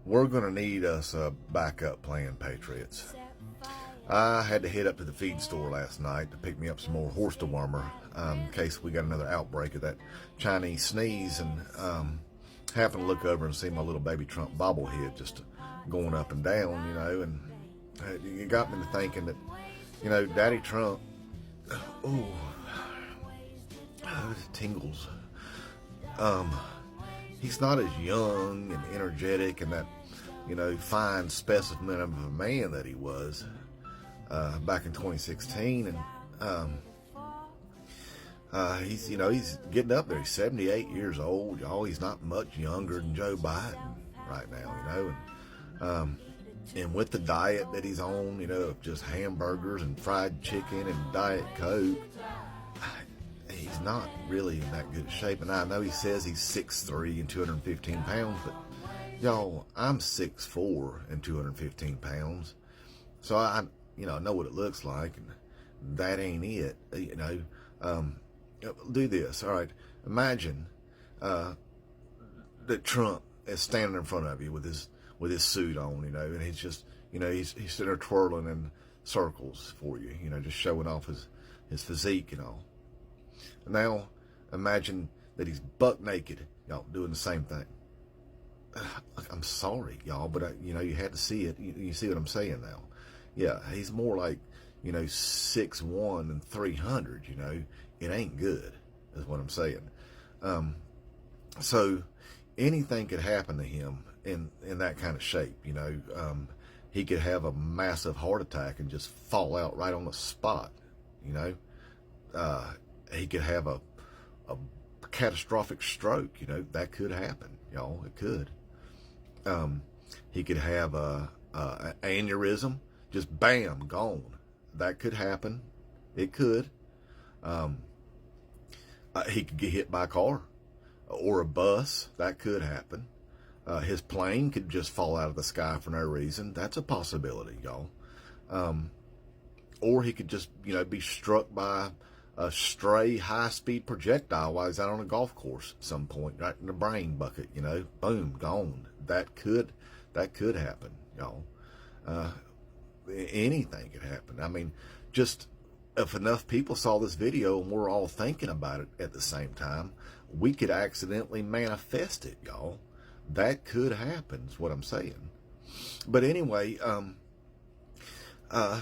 We're going to need us a backup plan, Patriots. I had to head up to the feed store last night to pick me up some more horse dewormer in case we got another outbreak of that Chinese sneeze, and happened to look over and see my little baby Trump bobblehead just going up and down, and it got me to thinking that, Daddy Trump, oh, it tingles. He's not as young and energetic and that, fine specimen of a man that he was back in 2016. And he's getting up there. He's 78 years old, y'all. He's not much younger than Joe Biden right now, and with the diet that he's on, of just hamburgers and fried chicken and Diet Coke, he's not really in that good shape. And I know he says he's 6'3" and 215 pounds, but y'all, I'm 6'4" and 215 pounds. So I know what it looks like, and that ain't it. Do this, all right? Imagine that Trump is standing in front of you with his suit on, and he's just, he's sitting there twirling in circles for you, just showing off his physique and all. Now, imagine that he's buck naked, y'all, doing the same thing. I'm sorry, y'all, but you had to see it. You see what I'm saying now? Yeah, he's more like, 6'1" and 300. It ain't good, is what I'm saying. So anything could happen to him in that kind of shape. He could have a massive heart attack and just fall out right on the spot. He could have a catastrophic stroke. That could happen, y'all. It could. He could have an aneurysm, just bam, gone. That could happen. It could. He could get hit by a car or a bus. That could happen. His plane could just fall out of the sky for no reason. That's a possibility, y'all. Or he could just, be struck by a stray high-speed projectile while he's out on a golf course at some point, right in the brain bucket, boom, gone. That could happen, y'all. Anything could happen. I mean, just if enough people saw this video and we're all thinking about it at the same time, we could accidentally manifest it, y'all. That could happen, is what I'm saying. But anyway,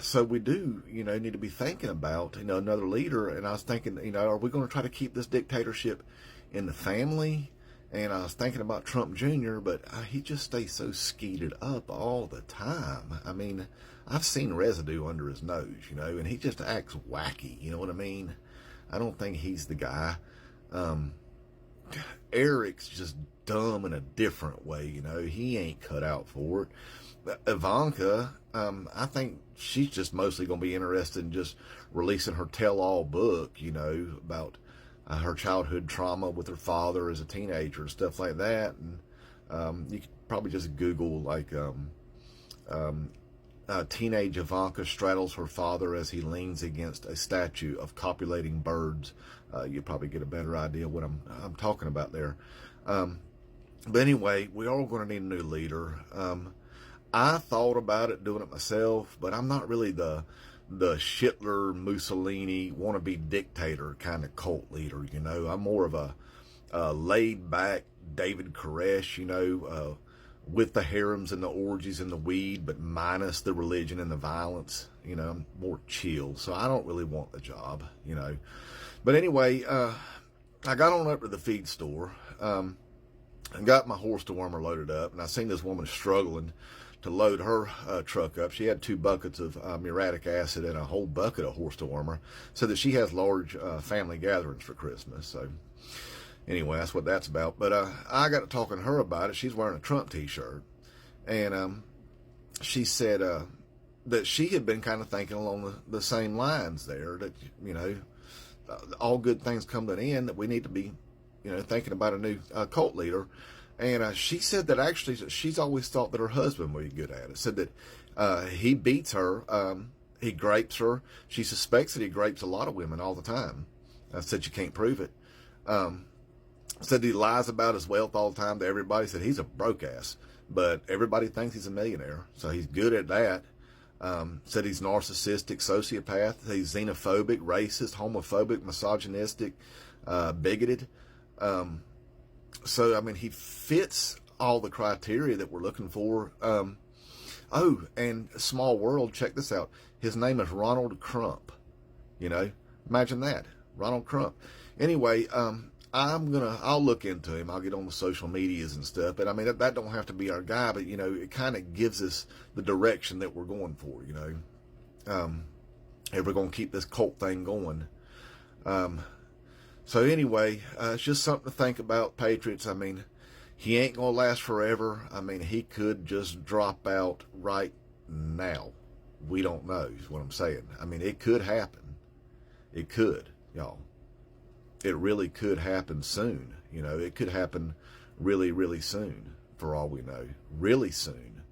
so we do, need to be thinking about, another leader. And I was thinking, are we going to try to keep this dictatorship in the family? And I was thinking about Trump Jr., but he just stays so skeeted up all the time. I mean, I've seen residue under his nose, and he just acts wacky. You know what I mean? I don't think he's the guy. Eric's just dumb in a different way, He ain't cut out for it. Ivanka, I think she's just mostly going to be interested in just releasing her tell-all book, about her childhood trauma with her father as a teenager and stuff like that. And you could probably just Google, like, teenage Ivanka straddles her father as he leans against a statue of copulating birds. You'll probably get a better idea what I'm talking about there. But anyway, we are going to need a new leader. I thought about it, doing it myself, but I'm not really the Hitler, Mussolini, wannabe dictator kind of cult leader, I'm more of a laid-back David Koresh, with the harems and the orgies and the weed, but minus the religion and the violence. I'm more chill, so I don't really want the job, But anyway, I got on up to the feed store and got my horse dewormer loaded up, and I seen this woman struggling to load her truck up. She had 2 buckets of muriatic acid and a whole bucket of horse dewormer, so that she has large family gatherings for Christmas. So anyway, that's what that's about. But I got to talking to her about it. She's wearing a Trump t-shirt, and she said that she had been kind of thinking along the same lines there, that, all good things come to an end, that we need to be, thinking about a new cult leader. And she said that actually she's always thought that her husband would be good at it. Said that he beats her, he grapes her. She suspects that he grapes a lot of women all the time. Said you can't prove it. Said he lies about his wealth all the time to everybody. Said he's a broke ass. but everybody thinks he's a millionaire, so he's good at that. Said he's narcissistic, sociopath, he's xenophobic, racist, homophobic, misogynistic, bigoted. So, I mean, he fits all the criteria that we're looking for. Oh, and small world, check this out. His name is Ronald Crump. You know, imagine that. Ronald Crump. Anyway, I'll look into him. I'll get on the social medias and stuff. But I mean, that don't have to be our guy, but you know, it kind of gives us the direction that we're going for, you know. If we're going to keep this cult thing going. So anyway, it's just something to think about, Patriots. I mean, he ain't going to last forever. I mean, he could just drop out right now. We don't know, is what I'm saying. I mean, it could happen. It could, y'all. It really could happen soon. You know, it could happen really, really soon, for all we know. Really soon.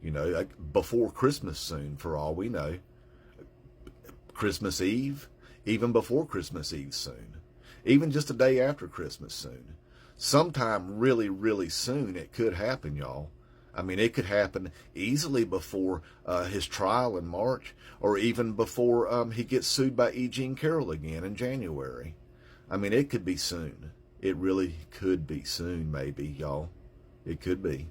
You know, like before Christmas soon, for all we know. Christmas Eve, even before Christmas Eve soon. Even just a day after Christmas soon. Sometime really, really soon it could happen, y'all. I mean, it could happen easily before his trial in March, or even before he gets sued by E. Jean Carroll again in January. I mean, it could be soon. It really could be soon, maybe, y'all. It could be.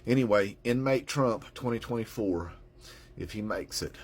Anyway, Inmate Trump 2024, if he makes it.